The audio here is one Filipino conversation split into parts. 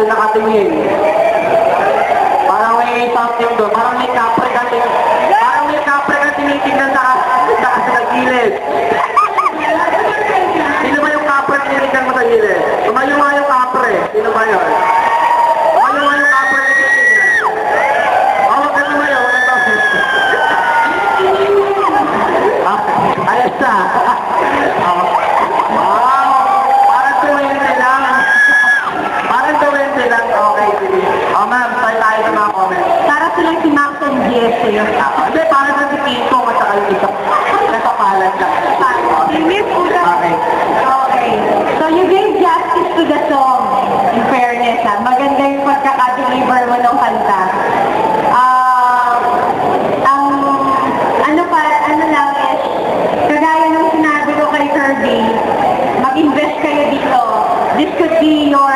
Nakatingin. Parang may something doon. Parang may kapre ka tinitingnan sa gilid. Sino ba yung kapre tinitingnan mo sa gilid? Tumayo nga yung kapre. Sino ba yun? Tumayo nga yung kapre tinitingnan. Huwag ka tumayo. Ayos na. Ma'am, tayo sa mga comments. Para silang si Maxon Diaz sa'yo. Hindi, para sa si Kiko at saka yung isa. Nakapalan ka. Sinis po na. Okay. Okay. So you gave justice to the song. In fairness, ha? Maganda yung pagkaka-deliver mo ng kanta. Ano lang is, kagaya ng sinabi ko kay Kirby, mag-invest kayo dito. This could be your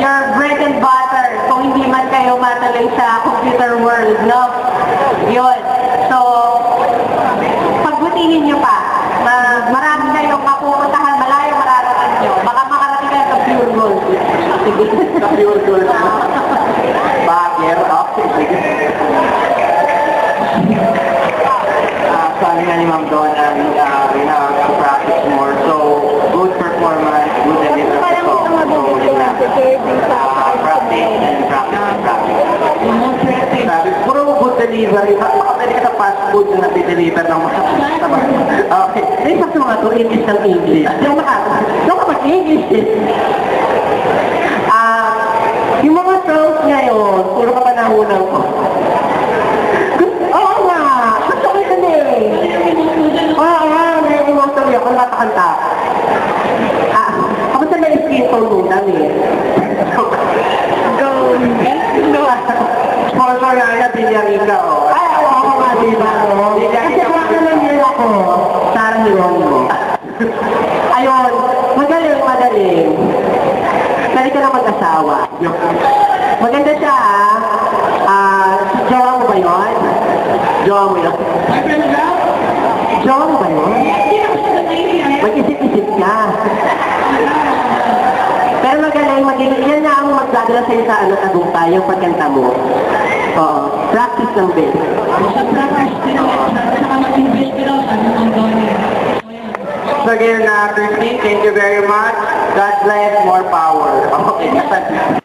your bread and butter kung hindi man kayo matuloy sa computer world, no? Yun. So, pagbutihin nyo pa. Marami kayong mapupuntahan, malayo mararating nyo. Baka makarating kayo sa pure gold. Sige. Sa pure gold. Bagger. Okay, sige. Sabi nga ni Ma'am Don, we have to practice more. So, good performance, good delivery. Practice and practice. Sabi, puro good delivery. Makapwede ka sa fast food na nabideliver ng masakit. Okay. Ay, sa mga to, English ng English. Yung mag-English. Yung mga songs ngayon, puro ka panahunan ko. Oo nga. Gusto ko ito eh. Oo nga, may emotion yun. Kung natakanta. Kamusta na yung skin tone mo dami eh? Sponsor nga na, Bilyarica, o. Ay, ako nga, diba, no? Kasi wala naman yun ako. Sarang yun mo. Ayun, magaling. Pwede ka na mag-asawa. Maganda siya, jowa mo ba yun? Jowa mo yun? Jowa mo ba yun? Mag-isip-isip ka. Pero magaling, yan na ang magdadala sa'yo sa tagumpay, yung pagkanta mo. Oo. Practice lang din. So again, Christine, thank you very much. God bless, more power. Okay,